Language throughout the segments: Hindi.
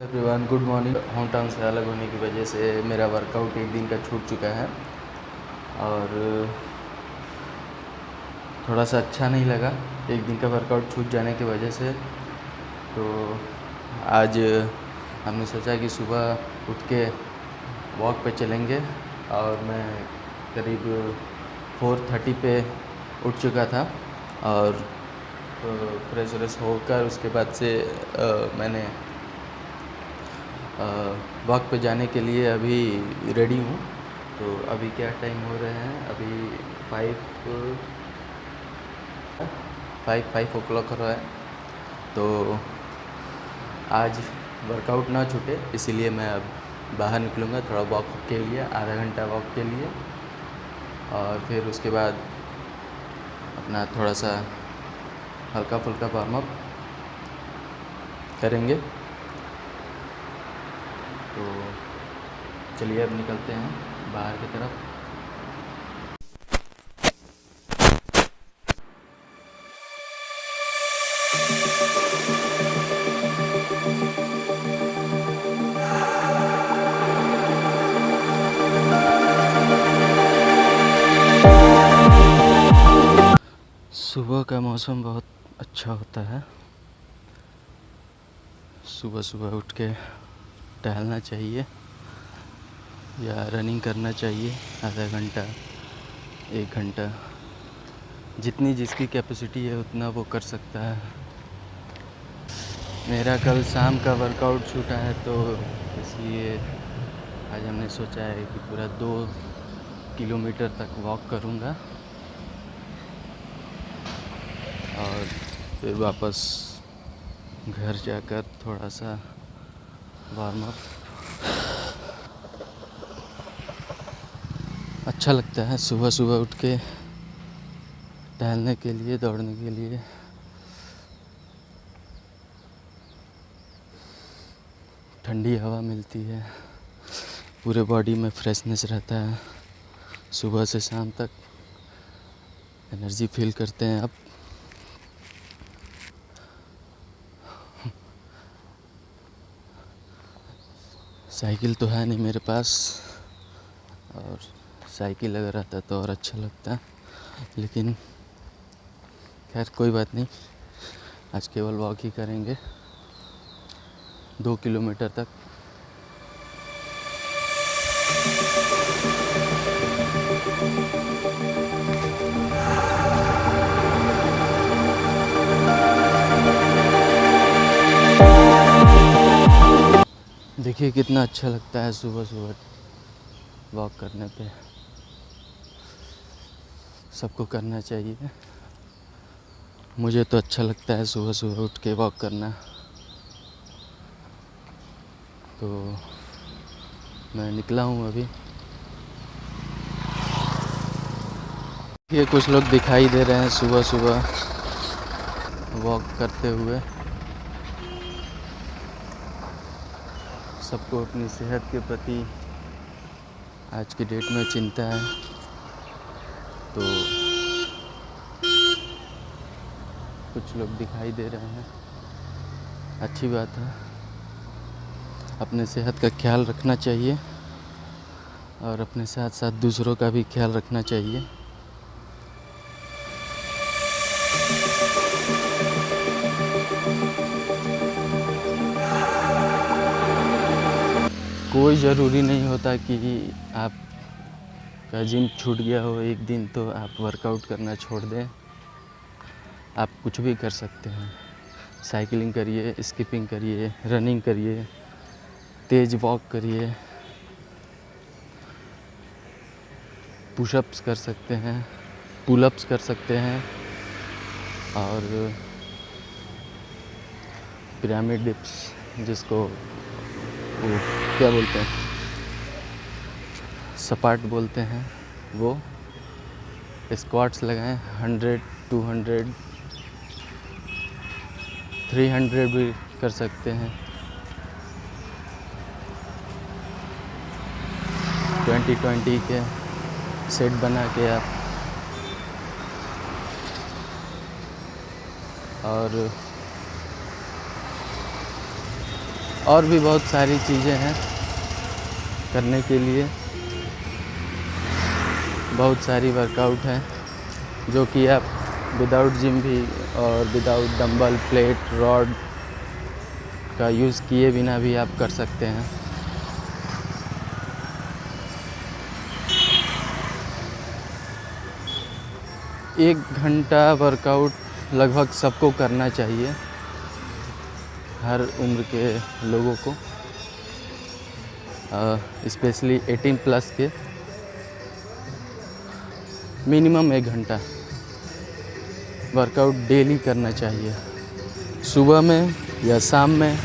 Everyone, good morning. Home town से अलग होने की वजह से मेरा वर्कआउट एक दिन का छूट चुका है और थोड़ा सा अच्छा नहीं लगा एक दिन का वर्कआउट छूट जाने की वजह से। तो आज हमने सोचा कि सुबह उठ के वॉक पे चलेंगे और मैं करीब 4:30 पे उठ चुका था और फ्रेश व्रेश होकर उसके बाद से मैंने वॉक पे जाने के लिए अभी रेडी हूँ। तो अभी क्या टाइम हो रहे हैं? अभी 5 ओ क्लॉक हो रहा है। तो आज वर्कआउट ना छूटे इसीलिए मैं अब बाहर निकलूँगा थोड़ा वॉक के लिए, आधा घंटा वॉक के लिए, और फिर उसके बाद अपना थोड़ा सा हल्का फुल्का वार्म अप करेंगे। तो चलिए अब निकलते हैं बाहर की तरफ। सुबह का मौसम बहुत अच्छा होता है। सुबह सुबह उठ के टहलना चाहिए या रनिंग करना चाहिए, आधा घंटा 1 घंटा, जितनी जिसकी कैपेसिटी है उतना वो कर सकता है। मेरा कल शाम का वर्कआउट छूटा है तो इसलिए आज हमने सोचा है कि पूरा 2 किलोमीटर तक वॉक करूँगा और फिर वापस घर जाकर थोड़ा सा वार्म अप। अच्छा लगता है सुबह सुबह उठ के टहलने के लिए, दौड़ने के लिए। ठंडी हवा मिलती है, पूरे बॉडी में फ्रेशनेस रहता है। सुबह से शाम तक एनर्जी फील करते हैं आप। साइकिल तो है नहीं मेरे पास, और साइकिल अगर आता तो और अच्छा लगता, लेकिन खैर कोई बात नहीं, आज केवल वॉक ही करेंगे 2 किलोमीटर तक। देखिए कितना अच्छा लगता है सुबह सुबह वॉक करने पे। सबको करना चाहिए। मुझे तो अच्छा लगता है सुबह सुबह उठ के वॉक करना। तो मैं निकला हूँ अभी। ये कुछ लोग दिखाई दे रहे हैं सुबह सुबह वॉक करते हुए। सबको अपनी सेहत के प्रति आज की डेट में चिंता है, तो कुछ लोग दिखाई दे रहे हैं। अच्छी बात है, अपने सेहत का ख्याल रखना चाहिए और अपने साथ साथ दूसरों का भी ख्याल रखना चाहिए। कोई ज़रूरी नहीं होता कि आप का जिम छूट गया हो एक दिन तो आप वर्कआउट करना छोड़ दें। आप कुछ भी कर सकते हैं। साइकिलिंग करिए, स्किपिंग करिए, रनिंग करिए, तेज़ वॉक करिए, पुशअप्स कर सकते हैं, पुलअप्स कर सकते हैं, और पिरामिड डिप्स, जिसको वो क्या बोलते हैं, सपाट बोलते हैं, वो स्क्वाट्स लगाएं 100, 200, 300 भी कर सकते हैं। 20-20 के सेट बना के आप, और और भी बहुत सारी चीज़ें हैं करने के लिए, बहुत सारी वर्कआउट हैं जो कि आप विदाउट जिम भी और विदाउट डंबल, प्लेट, रॉड का यूज़ किए बिना भी आप कर सकते हैं। एक घंटा वर्कआउट लगभग सबको करना चाहिए, हर उम्र के लोगों को, स्पेशली 18 प्लस के। मिनिमम 1 घंटा वर्कआउट डेली करना चाहिए, सुबह में या शाम में,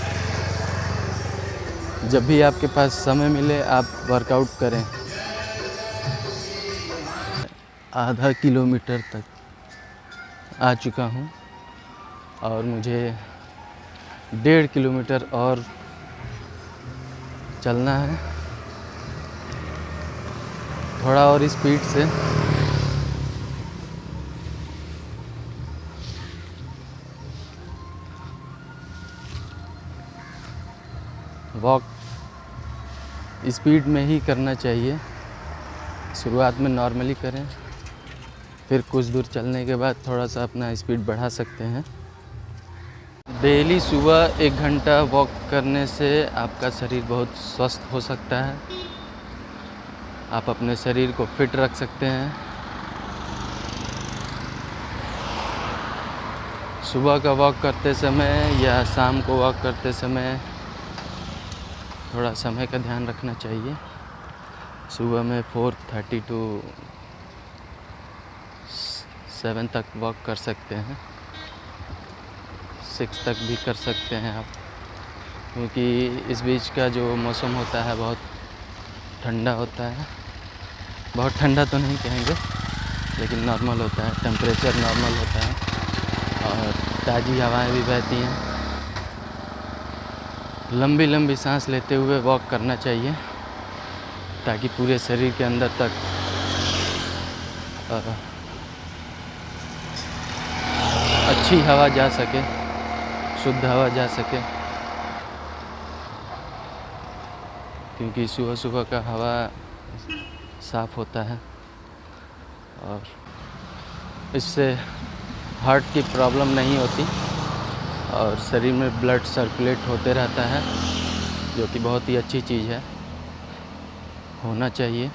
जब भी आपके पास समय मिले आप वर्कआउट करें। आधा किलोमीटर तक आ चुका हूँ और मुझे 1.5 किलोमीटर और चलना है, थोड़ा और स्पीड से। वॉक स्पीड में ही करना चाहिए, शुरुआत में नॉर्मली करें, फिर कुछ दूर चलने के बाद थोड़ा सा अपना स्पीड बढ़ा सकते हैं। डेली सुबह 1 घंटा वॉक करने से आपका शरीर बहुत स्वस्थ हो सकता है, आप अपने शरीर को फिट रख सकते हैं। सुबह का वॉक करते समय या शाम को वॉक करते समय थोड़ा समय का ध्यान रखना चाहिए। सुबह में 4:30 to 7 तक वॉक कर सकते हैं, 6 तक भी कर सकते हैं आप, क्योंकि इस बीच का जो मौसम होता है बहुत ठंडा होता है। बहुत ठंडा तो नहीं कहेंगे, लेकिन नॉर्मल होता है, टेम्परेचर नॉर्मल होता है और ताज़ी हवाएं भी बहती हैं। लंबी लंबी सांस लेते हुए वॉक करना चाहिए ताकि पूरे शरीर के अंदर तक अच्छी हवा जा सके, शुद्ध हवा जा सके, क्योंकि सुबह सुबह का हवा साफ़ होता है और इससे हार्ट की प्रॉब्लम नहीं होती और शरीर में ब्लड सर्कुलेट होते रहता है, जो कि बहुत ही अच्छी चीज़ है, होना चाहिए।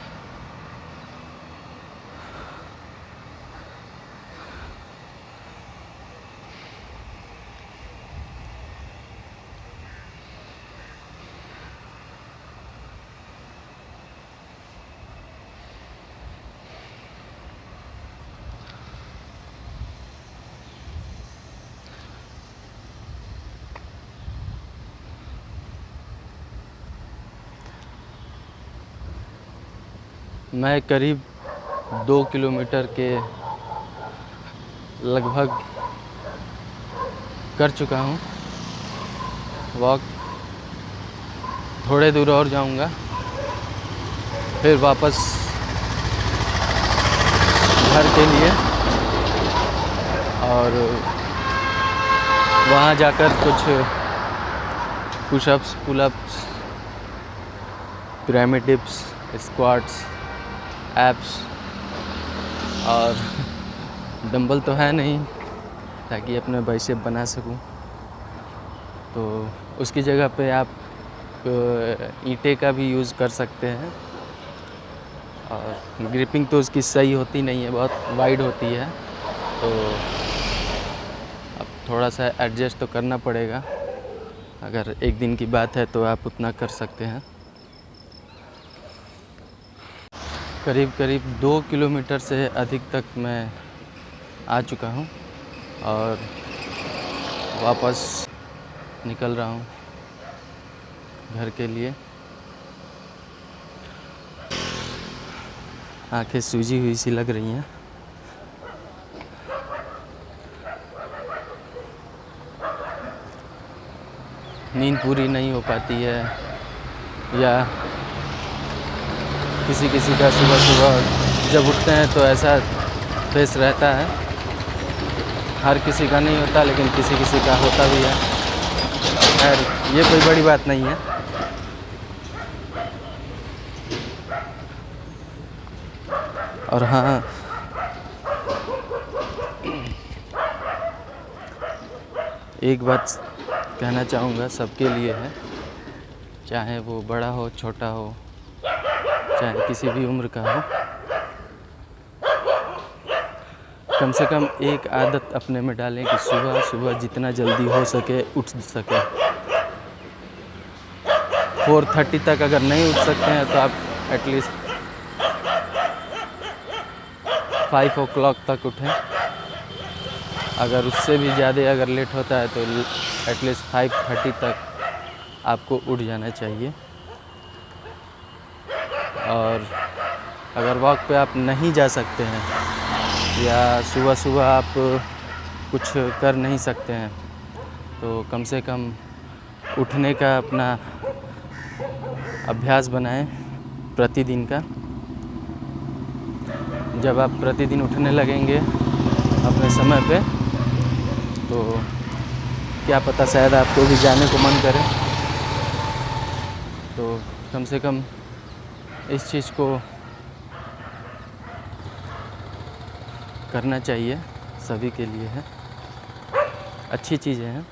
मैं करीब 2 किलोमीटर के लगभग कर चुका हूँ वॉक। थोड़े दूर और जाऊँगा, फिर वापस घर के लिए, और वहाँ जाकर कुछ pushups, pullups, pyramid dips, squats, apps, और डंबल तो है नहीं ताकि अपने बाइसेप बना सकूं, तो उसकी जगह पे आप ईंटे का भी यूज़ कर सकते हैं। और ग्रिपिंग तो उसकी सही होती नहीं है, बहुत वाइड होती है, तो अब थोड़ा सा एडजस्ट तो करना पड़ेगा। अगर एक दिन की बात है तो आप उतना कर सकते हैं। करीब करीब 2 किलोमीटर से अधिक तक मैं आ चुका हूँ और वापस निकल रहा हूँ घर के लिए। आंखें सूजी हुई सी लग रही हैं। नींद पूरी नहीं हो पाती है, या किसी किसी का सुबह सुबह जब उठते हैं तो ऐसा फेस रहता है। हर किसी का नहीं होता, लेकिन किसी किसी का होता भी है। खैर ये कोई बड़ी बात नहीं है। और हाँ, एक बात कहना चाहूँगा, सबके लिए है, चाहे वो बड़ा हो छोटा हो, चाहे किसी भी उम्र का हो, कम से कम एक आदत अपने में डालें कि सुबह सुबह जितना जल्दी हो सके उठ सके। 4:30 तक अगर नहीं उठ सकते हैं तो आप एटलीस्ट 5 o'clock तक उठें। अगर उससे भी ज़्यादा अगर लेट होता है तो एटलीस्ट 5:30 तक आपको उठ जाना चाहिए। और अगर वॉक पे आप नहीं जा सकते हैं या सुबह सुबह आप कुछ कर नहीं सकते हैं तो कम से कम उठने का अपना अभ्यास बनाएं प्रतिदिन का। जब आप प्रतिदिन उठने लगेंगे अपने समय पे तो क्या पता शायद आपको भी जाने को मन करे। तो कम से कम इस चीज़ को करना चाहिए, सभी के लिए है, अच्छी चीज़ें हैं,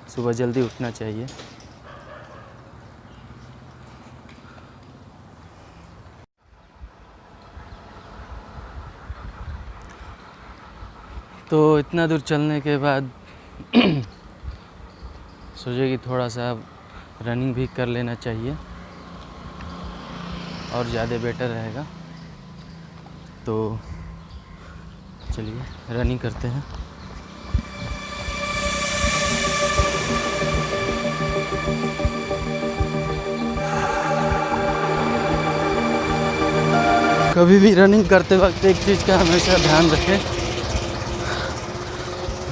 सुबह जल्दी उठना चाहिए। तो इतना दूर चलने के बाद सोचे कि थोड़ा सा रनिंग भी कर लेना चाहिए और ज़्यादा बेटर रहेगा। तो चलिए रनिंग करते हैं। कभी भी रनिंग करते वक्त एक चीज़ का हमेशा ध्यान रखें,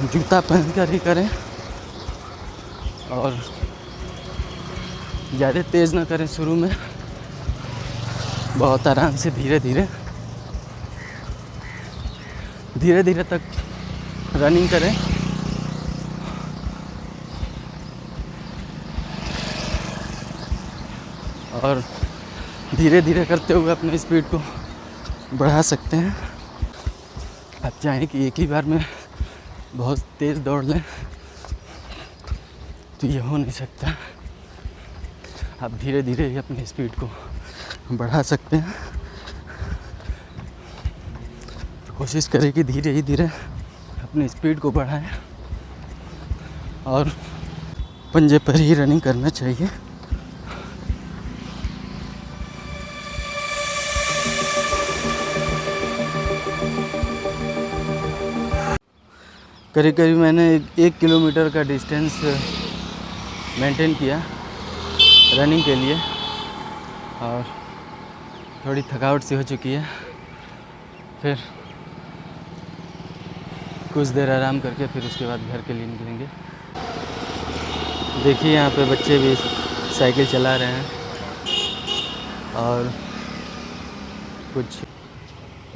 जूता पहन कर ही करें और ज़्यादा तेज़ ना करें। शुरू में बहुत आराम से धीरे धीरे तक रनिंग करें। और धीरे धीरे करते हुए अपने स्पीड को बढ़ा सकते हैं। आप चाहें कि एक ही बार में बहुत तेज़ दौड़ लें तो ये हो नहीं सकता। आप धीरे धीरे ही अपनी स्पीड को बढ़ा सकते हैं। कोशिश करें कि धीरे ही धीरे अपनी स्पीड को बढ़ाएं और पंजे पर ही रनिंग करना चाहिए। करीब मैंने 1 किलोमीटर का डिस्टेंस मेंटेन किया रनिंग के लिए और थोड़ी थकावट सी हो चुकी है। फिर कुछ देर आराम करके फिर उसके बाद घर के लिए निकलेंगे। देखिए यहाँ पे बच्चे भी साइकिल चला रहे हैं और कुछ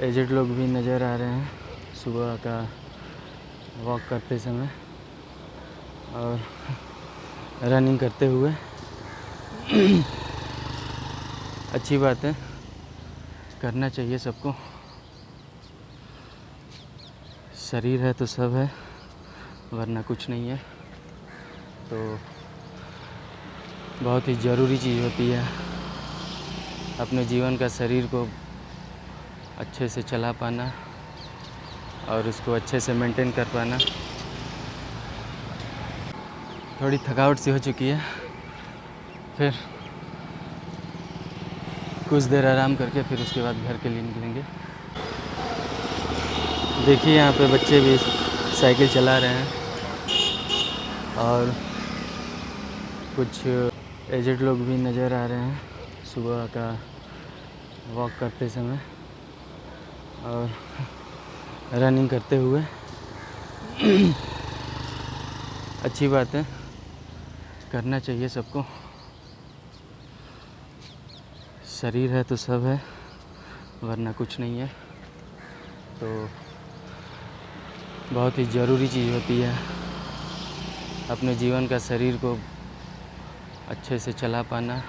एजेड लोग भी नज़र आ रहे हैं सुबह का वॉक करते समय और रनिंग करते हुए। अच्छी बात है, करना चाहिए सबको। शरीर है तो सब है, वरना कुछ नहीं है। तो बहुत ही ज़रूरी चीज़ होती है अपने जीवन का शरीर को अच्छे से चला पाना और उसको अच्छे से मेंटेन कर पाना। थोड़ी थकावट सी हो चुकी है। फिर कुछ देर आराम करके फिर उसके बाद घर के लिए निकलेंगे। देखिए यहाँ पे बच्चे भी साइकिल चला रहे हैं और कुछ एजेड लोग भी नज़र आ रहे हैं सुबह का वॉक करते समय और रनिंग करते हुए। अच्छी बात है, करना चाहिए सबको। शरीर है तो सब है, वरना कुछ नहीं है। तो बहुत ही ज़रूरी चीज़ होती है अपने जीवन का शरीर को अच्छे से चला पाना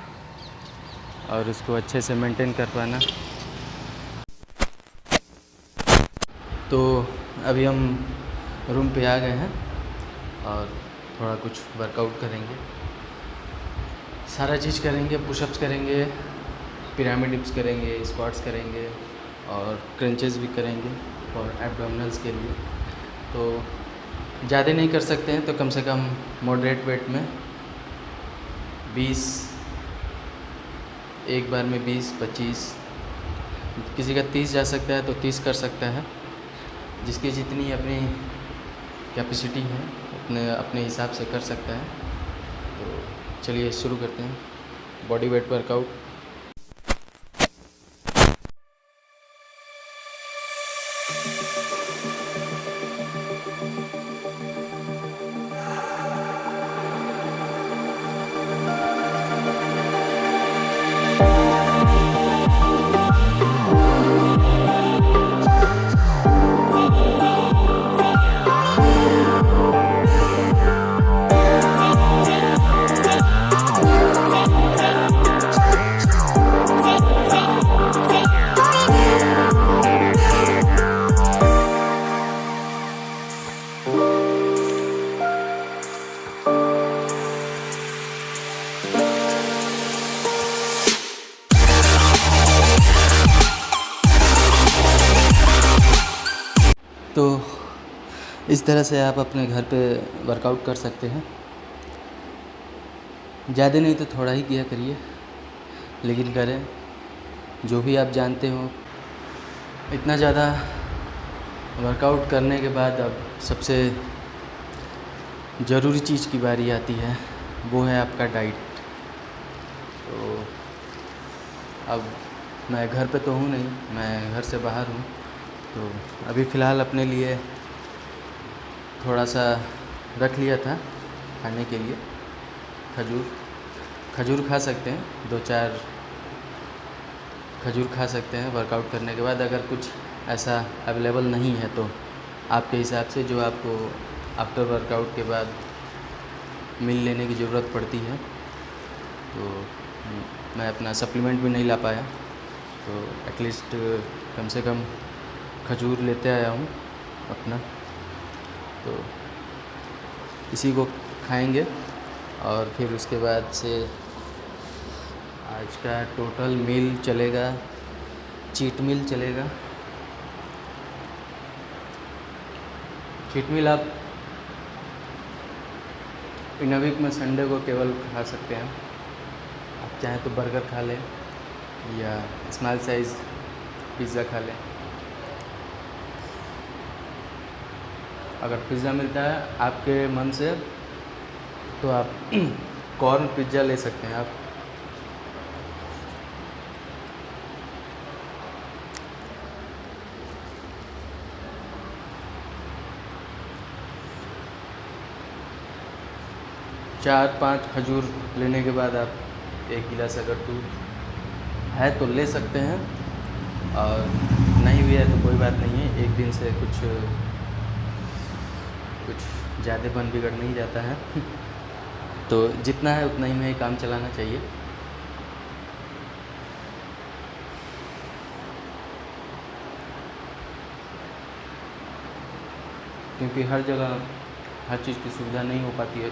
और उसको अच्छे से मेंटेन कर पाना। तो अभी हम रूम पे आ गए हैं और थोड़ा कुछ वर्कआउट करेंगे, सारा चीज़ करेंगे। पुशअप्स करेंगे, पिरामिड डिप्स करेंगे, स्क्वाट्स करेंगे और क्रंचेस भी करेंगे और एब्डोमिनल्स के लिए। तो ज़्यादा नहीं कर सकते हैं तो कम से कम मॉडरेट वेट में 20, एक बार में 20-25, किसी का 30 जा सकता है तो 30 कर सकता है, जिसकी जितनी अपनी कैपेसिटी है अपने अपने हिसाब से कर सकता है। तो चलिए शुरू करते हैं बॉडी वेट वर्कआउट। तो इस तरह से आप अपने घर पे वर्कआउट कर सकते हैं। ज़्यादा नहीं तो थोड़ा ही किया करिए, लेकिन करें जो भी आप जानते हो। इतना ज़्यादा वर्कआउट करने के बाद अब सबसे ज़रूरी चीज़ की बारी आती है, वो है आपका डाइट। तो अब मैं घर पे तो हूँ नहीं, मैं घर से बाहर हूँ। तो अभी फ़िलहाल अपने लिए थोड़ा सा रख लिया था खाने के लिए खजूर खा सकते हैं, 2-4 खजूर खा सकते हैं वर्कआउट करने के बाद। अगर कुछ ऐसा अवेलेबल नहीं है तो आपके हिसाब से जो आपको आफ्टर वर्कआउट के बाद मील लेने की ज़रूरत पड़ती है। तो मैं अपना सप्लीमेंट भी नहीं ला पाया, तो एटलीस्ट कम से कम खजूर लेते आया हूँ अपना। तो इसी को खाएंगे और फिर उसके बाद से आज का टोटल मील चलेगा, चीट मील चलेगा। चीट मील आप इन वीक में संडे को केवल खा सकते हैं। आप चाहें तो बर्गर खा लें या स्मॉल साइज़ पिज़्ज़ा खा लें। अगर पिज़्ज़ा मिलता है आपके मन से तो आप कॉर्न पिज़्ज़ा ले सकते हैं। आप चार 5 खजूर लेने के बाद आप 1 गिलास अगर दूध है तो ले सकते हैं, और नहीं भी है तो कोई बात नहीं है। एक दिन से कुछ ज़्यादा बिगड़ नहीं जाता है। तो जितना है उतना ही में ही काम चलाना चाहिए। क्योंकि हर जगह हर चीज़ की सुविधा नहीं हो पाती है।